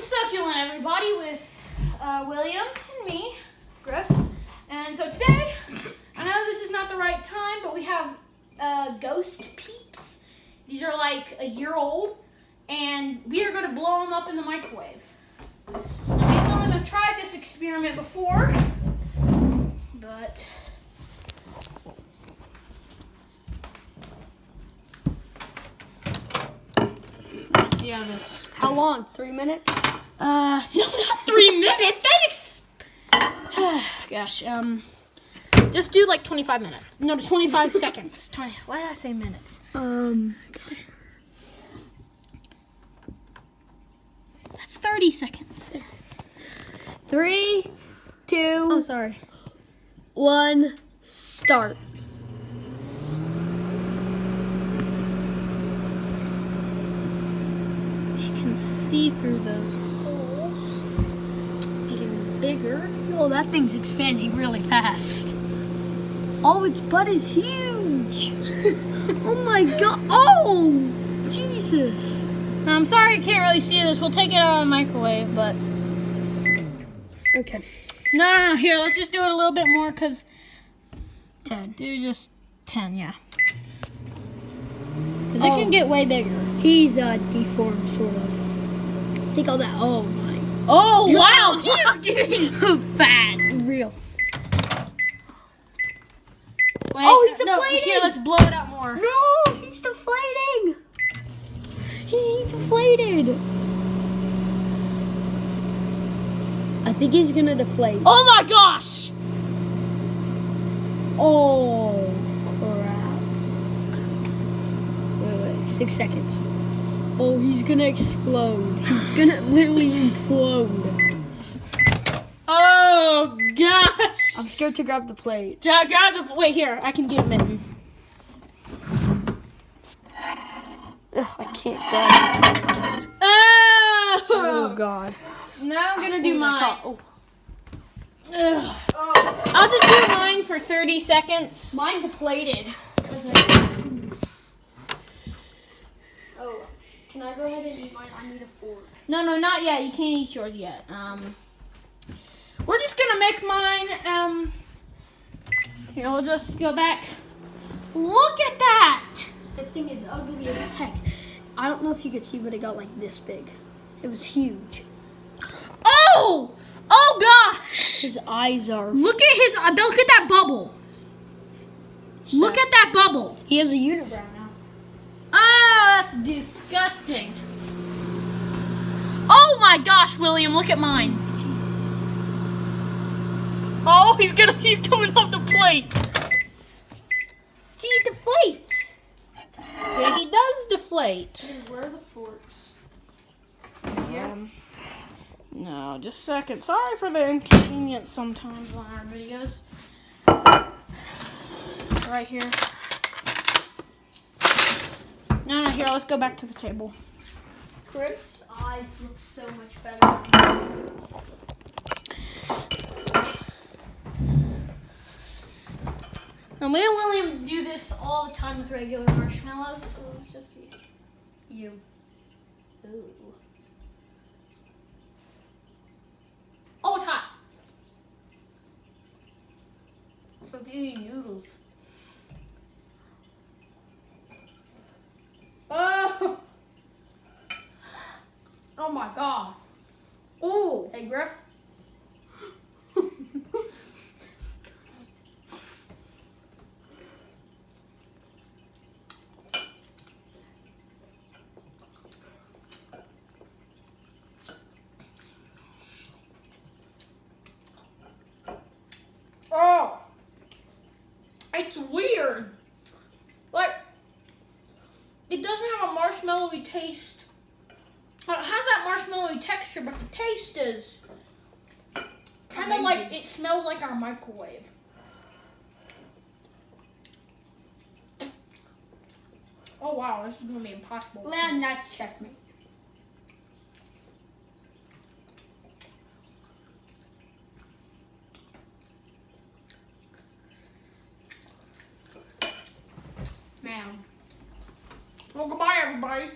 Succulent, everybody, with William and me, Griff. And so today, I know this is not the right time, but we have ghost Peeps. These are like a year old, and we are going to blow them up in the microwave. Now, me and William have tried this experiment before, but... Yeah, this. How long? 3 minutes? No, not 3 minutes. Gosh, just do like 25 minutes. No, 25 seconds. Why did I say minutes? That's 30 seconds. 3, 2, Oh, sorry. 1, start. You can see through those holes. It's getting bigger. Oh, that thing's expanding really fast. Oh, its butt is huge. Oh my god. Oh, Jesus. Now, I'm sorry you can't really see this. We'll take it out of the microwave, but... Okay. No. Here, let's just do it a little bit more, because... 10. Do just 10, yeah. Because it can get way bigger. He's deformed, sort of. Think all that. Oh my. Oh, wow. He is getting fat. Real. Wait, Oh, he's no, deflating. here, let's blow it out more. No, he's deflating. He deflated. I think he's gonna deflate. Oh my gosh! Oh crap. Wait, 6 seconds. Oh, he's gonna explode. He's gonna literally implode. Oh gosh! I'm scared to grab the plate. Grab the, wait here, I can get a mitten. Ugh, I can't grab it. Oh! Oh god. Now I'm gonna do mine. Oh. Ugh. I'll just do mine for 30 seconds. Mine deflated. Oh, can I go ahead and eat mine? I need a fork. No, not yet. You can't eat yours yet. We're just gonna make mine. Here, we'll just go back. Look at that! That thing is ugly as heck. I don't know if you could see, but it got like this big. It was huge. Oh! Oh gosh! His eyes are. Look at his. Look at that bubble. Look at that bubble. He has a unibrow now. Oh, that's disgusting. Oh my gosh, William, look at mine. Jesus. Oh, he's coming off the plate. He deflates. Yeah, he does deflate. Where are the forks? No, just a second. Sorry for the inconvenience sometimes on our videos. Right here. No, here, let's go back to the table. Griff's eyes look so much better. Now, me and William do this all the time with regular marshmallows, so let's just see. You. Ooh. Oh, it's hot. Spaghetti noodles. Oh! Oh my god. Oh. Hey, Griff. Oh! It's weird. Like, it doesn't have a marshmallowy taste. It has that marshmallowy texture, but the taste is kind of like, it smells like our microwave. Oh wow, this is going to be impossible. Man, that's checkmate. Man. Well, goodbye, everybody.